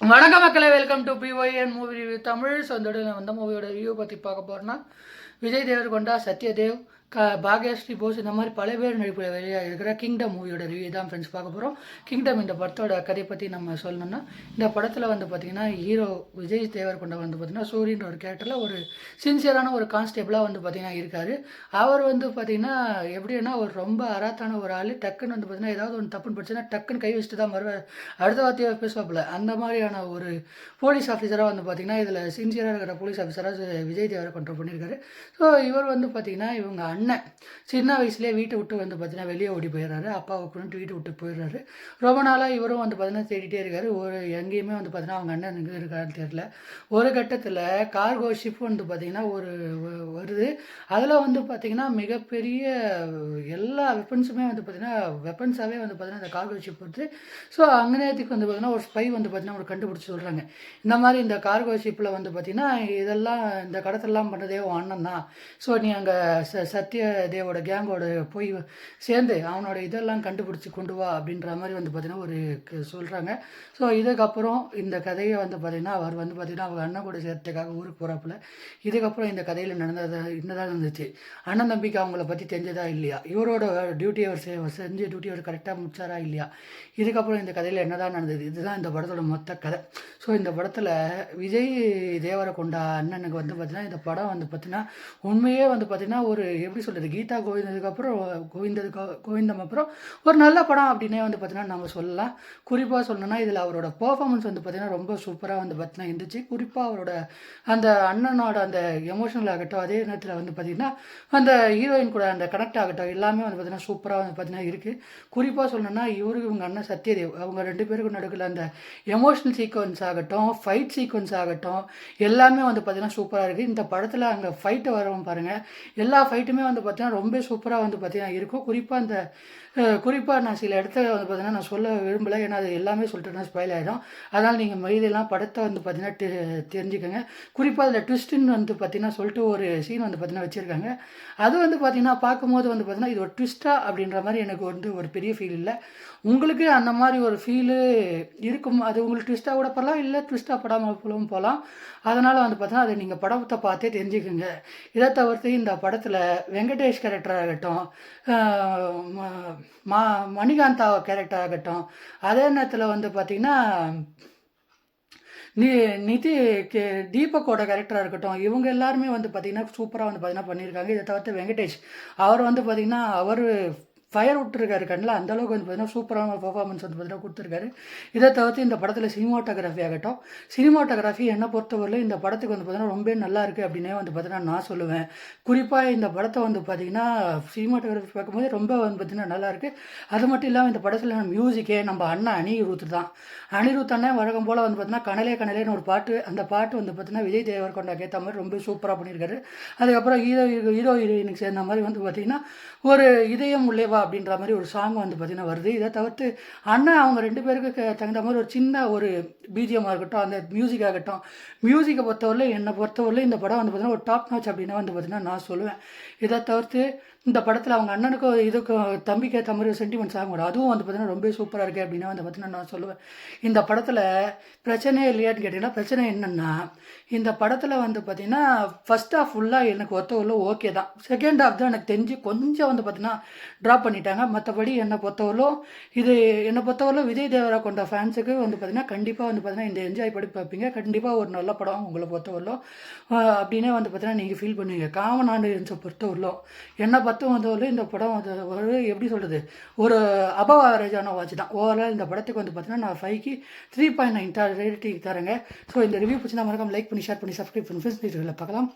வணக்கம் மக்களே, welcome to BYN movie review Tamil. So இந்த வந்த மூவியோட ரிவ்யூ பற்றி பார்க்க போகிறோன்னா, விஜய் தேவர்கொண்டா, சத்யதேவ், பாக்யஸ்ரீ போஸ் இந்த மாதிரி பல பேர் நடிப்பில் வெளியாக இருக்கிற கிங்டம் மூவியோட ரிவ்யூ தான் ஃப்ரெண்ட்ஸ் பார்க்க போகிறோம். கிங்டம் இந்த படத்தோட கதையை பற்றி நம்ம சொல்லணும்னா, இந்த படத்தில் வந்து பார்த்திங்கன்னா ஹீரோ விஜய் தேவர்கொண்டா வந்து பார்த்திங்கன்னா சூரியன்ற ஒரு கேரக்டரில் ஒரு சின்சியரான ஒரு கான்ஸ்டேபிளாக வந்து பார்த்திங்கன்னா இருக்கார். அவர் வந்து பார்த்திங்கன்னா எப்படின்னா ஒரு ரொம்ப அராத்தான ஒரு ஆள். டக்குன்னு வந்து பார்த்திங்கன்னா ஏதாவது ஒன்று தப்புன்னு படிச்சுன்னா டக்குன்னு கை வச்சுட்டு தான் வருவார், அடுத்த வார்த்தையாக பேசுவாப்பில். அந்த மாதிரியான ஒரு போலீஸ் ஆஃபீஸராக வந்து பார்த்திங்கன்னா இதில் சின்சியராக இருக்கிற போலீஸ் ஆஃபீஸராக விஜய் தேவர்கொண்டா பண்ணியிருக்காரு. ஸோ இவர் வந்து பார்த்திங்கன்னா இவங்க அண்ணன் சின்ன வயசுலேயே வீட்டை விட்டு வந்து பார்த்தீங்கன்னா வெளியே ஓடி போயிடுறாரு. அப்பாவை கொண்டு வீட்டை விட்டு போயிடுறாரு. ரொம்ப நாளாக இவரும் வந்து பார்த்தீங்கன்னா தேடிட்டே இருக்காரு. ஒரு எங்கேயுமே வந்து பார்த்தீங்கன்னா அவங்க அண்ணன் எங்கே இருக்காருன்னு தெரியல. ஒரு கட்டத்தில் கார்கோ ஷிப் வந்து பார்த்திங்கன்னா ஒரு வருது. அதில் வந்து பார்த்திங்கன்னா மிகப்பெரிய எல்லா வெப்பன்ஸுமே வந்து பார்த்திங்கன்னா வெப்பன்ஸாகவே வந்து பார்த்திங்கன்னா அந்த கார்கோ ஷிப் வருது. ஸோ அங்கேயத்துக்கு வந்து பார்த்திங்கன்னா ஒரு ஸ்பை வந்து பார்த்திங்கன்னா ஒரு கண்டுபிடிச்சி சொல்கிறாங்க, இந்த மாதிரி இந்த கார்கோ ஷிப்பில் வந்து பார்த்திங்கன்னா இதெல்லாம் இந்த கடத்தெல்லாம் பண்ணுறதே உன் அண்ணன் தான். ஸோ நீ அங்கே சத்யதேவோட கேங்கோட போய் சேர்ந்து அவனோட இதெல்லாம் கண்டுபிடிச்சி கொண்டு வா அப்படின்ற மாதிரி வந்து பார்த்திங்கன்னா ஒரு சொல்கிறாங்க. ஸோ இதுக்கப்புறம் இந்த கதையை வந்து பார்த்திங்கன்னா அவர் வந்து பார்த்திங்கன்னா அவங்க அண்ணன் கூட சேர்த்துக்காக ஊருக்கு போகிறாப்புல. இதுக்கப்புறம் இந்த கதையில் நடந்தது என்னதான் இருந்துச்சு, அண்ணன் தம்பிக்கு அவங்கள பற்றி தெரிஞ்சதா இல்லையா, இவரோட டியூட்டி அவர் செஞ்ச டியூட்டி அவர் கரெக்டாக முடிச்சாரா இல்லையா, இதுக்கப்புறம் இந்த கதையில் என்னதான் நடந்தது, இதுதான் இந்த படத்தோட மொத்த கதை. ஸோ இந்த படத்தில் விஜய் தேவரகொண்டா அண்ணனுக்கு வந்து பார்த்திங்கன்னா இந்த படம் வந்து பார்த்திங்கன்னா உண்மையே வந்து பார்த்திங்கன்னா ஒரு எப்படி சொல்கிறது, கீதா கோவிந்ததுக்கப்புறம் கோவிந்தம் அப்புறம் ஒரு நல்ல படம் அப்படின்னே வந்து பார்த்திங்கன்னா நம்ம சொல்லலாம். குறிப்பாக சொல்லணும்னா இதில் அவரோட பர்ஃபார்மன்ஸ் வந்து பார்த்திங்கன்னா ரொம்ப சூப்பராக வந்து பார்த்திங்கன்னா இருந்துச்சு. குறிப்பாக அவரோட அந்த அண்ணனோட அந்த எமோஷனல் ஆகட்டும், அதே நேரத்தில் வந்து பார்த்திங்கன்னா அந்த ஹீரோயின் கூட அந்த கனெக்ட் ஆகட்டும், எல்லாமே வந்து பார்த்திங்கன்னா சூப்பராக வந்து பார்த்திங்கன்னா இருக்குது. குறிப்பாக சொல்லணும்னா இவருக்கு இவங்க அண்ணன் சத்யதேவ் அவங்க ரெண்டு பேருக்கும் நடுவில் அந்த எமோஷனல் சீக்வன்ஸ் ஆகட்டும், ஃபைட் சீக்வன்ஸ் ஆகட்டும், எல்லாமே வந்து பார்த்திங்கன்னா சூப்பராக இருக்குது. இந்த படத்தில் அங்கே ஃபைட்டு வரவும் பாருங்கள், எல்லா ஃபைட்டுமே வந்து பார்த்திங்கன்னா ரொம்ப சூப்பராக வந்து பார்த்திங்கன்னா இருக்கும். குறிப்பாக நான் சில இடத்துல வந்து பார்த்திங்கன்னா நான் சொல்ல விரும்பலை, ஏன்னா அது எல்லாமே சொல்லிட்டுனா ஸ்பாயில் ஆகிடும். அதனால் நீங்கள் மீதெல்லாம் படத்தை வந்து பார்த்திங்கன்னா தெரிஞ்சுக்கோங்க. குறிப்பாக அதில் ட்விஸ்ட்டுன்னு வந்து பார்த்திங்கன்னா சொல்லிட்டு ஒரு சீன் வந்து பார்த்திங்கன்னா வச்சுருக்காங்க. அது வந்து பார்த்திங்கன்னா பார்க்கும்போது வந்து பார்த்திங்கன்னா இது ஒரு ட்விஸ்ட்டாக அப்படின்ற மாதிரி எனக்கு வந்து ஒரு பெரிய ஃபீல் இல்லை. உங்களுக்கு அந்த மாதிரி ஒரு ஃபீலு இருக்கும், அது உங்களுக்கு ட்விஸ்ட்டாக கூட போகலாம், இல்லை ட்விஸ்ட்டாக படாமல் போகலாம். அதனால் வந்து பார்த்தீங்கன்னா அதை நீங்கள் படத்தை பார்த்தே தெரிஞ்சுக்குங்க. இதை தவிர்த்து இந்த படத்தில் வெங்கடேஷ் கேரக்டர் ஆகட்டும், மணிகாந்தா கேரக்டர் ஆகட்டும், அதே நேரத்தில் வந்து பார்த்திங்கன்னா நிதி தீபக்கோட கேரக்டராக இருக்கட்டும், இவங்க எல்லாருமே வந்து பார்த்திங்கன்னா சூப்பராக வந்து பார்த்திங்கன்னா பண்ணியிருக்காங்க. இதை தவிர்த்து வெங்கடேஷ் அவர் வந்து பார்த்திங்கன்னா அவர் ஃபயர் விட்டுருக்காரு கண்ணில், அந்தளவுக்கு வந்து பார்த்திங்கன்னா சூப்பரான பர்ஃபார்மன்ஸ் வந்து பார்த்திங்கன்னா கொடுத்துருக்காரு. இதை தவிர்த்து இந்த படத்தில் சினிமாட்டோகிராஃபி ஆகட்டும், சினிமாட்டோகிராஃபி என்னை பொறுத்தவரையில் இந்த படத்துக்கு வந்து பார்த்திங்கன்னா ரொம்ப நல்லா இருக்குது அப்படின்னே வந்து பார்த்திங்கன்னா நான் சொல்லுவேன். குறிப்பாக இந்த படத்தை வந்து பார்த்திங்கன்னா சினிமாட்டோகிராஃபி பார்க்கும்போது ரொம்ப வந்து பார்த்திங்கன்னா நல்லாயிருக்கு. அது மட்டும் இல்லாமல் இந்த படத்தில் மியூசிக்கே நம்ம அண்ணன் அனிருத் தான். அனிருத் அண்ணன் வழக்கம் போல் வந்து பார்த்திங்கன்னா கனலே கனலேன்னு ஒரு பாட்டு, அந்த பாட்டு வந்து பார்த்திங்கன்னா விஜய் தேவர்கொண்டாக்கு ஏற்ற மாதிரி ரொம்ப சூப்பராக பண்ணியிருக்காரு. அதுக்கப்புறம் ஹீரோயினுக்கு சேர்ந்த மாதிரி வந்து பார்த்திங்கன்னா ஒரு இதயம் உள்ளேவா அப்படின்ற மாதிரி ஒரு சாங் வந்து பார்த்திங்கன்னா வருது. இதை தவிர்த்து அண்ணன் அவங்க ரெண்டு பேருக்கு தகுந்த மாதிரி ஒரு சின்ன ஒரு பிஜிஎம்மாக இருக்கட்டும், அந்த மியூசிக் ஆகட்டும், மியூசிக்கை பொறுத்தவரையில் என்னை பொறுத்தவரையில் இந்த படம் வந்து பார்த்திங்கன்னா ஒரு டாப் நாச் அப்படின்னு வந்து பார்த்திங்கன்னா நான் சொல்லுவேன். இதை தவிர்த்து இந்த படத்தில் அவங்க அண்ணனுக்கும் இதுக்கும் தம்பிக்கு ஏற்ற மாதிரி ஒரு சென்டிமெண்ட் சாங் வரும், அதுவும் வந்து பார்த்திங்கன்னா ரொம்ப சூப்பராக இருக்குது அப்படின்னு வந்து பார்த்திங்கன்னா நான் சொல்லுவேன். இந்த படத்தில் பிரச்சனையே இல்லையான்னு கேட்டிங்கன்னா பிரச்சனை என்னென்னா, இந்த படத்தில் வந்து பார்த்திங்கன்னா ஃபஸ்ட் ஹாஃப் ஃபுல்லாக எனக்கு ஒருத்தவரையிலும் ஓகே தான், செகண்ட் ஹாஃப் தான் எனக்கு தெரிஞ்சு கொஞ்சம் வந்து பார்த்திங்கன்னா ட்ராப் பண்ணிட்டாங்க. மற்றபடி என்னை பொறுத்தவரையிலும் விஜய் தேவரகொண்டா ஃபேன்ஸுக்கு வந்து பார்த்திங்கன்னா கண்டிப்பாக வந்து பார்த்திங்கன்னா இந்த என்ஜாய் படி பார்ப்பீங்க. கண்டிப்பாக ஒரு நல்ல படம் உங்களை பொறுத்தவரையிலும் அப்படின்னே வந்து பார்த்திங்கன்னா நீங்கள் ஃபீல் பண்ணுவீங்க. காமனாண்டு பொறுத்தவரையிலும் என்னை வந்தவரையிலும் இந்த படம் வந்து ஒரு எப்படி சொல்கிறது, ஒரு அபவ் ஆவரேஜான வாட்ச் தான். ஓவரால் இந்த படத்துக்கு வந்து பார்த்திங்கன்னா நான் 5க்கு 3.9 ரேட்டிங் தரேங்க. ஸோ இந்த ரிவ்யூ பிடிச்சி மறக்காம லைக் பண்ணி ஷேர் பண்ணி சப்ஸ்கிரைப் பண்ணி ஃப்ரெண்ட்ஸ் பார்க்கலாம்.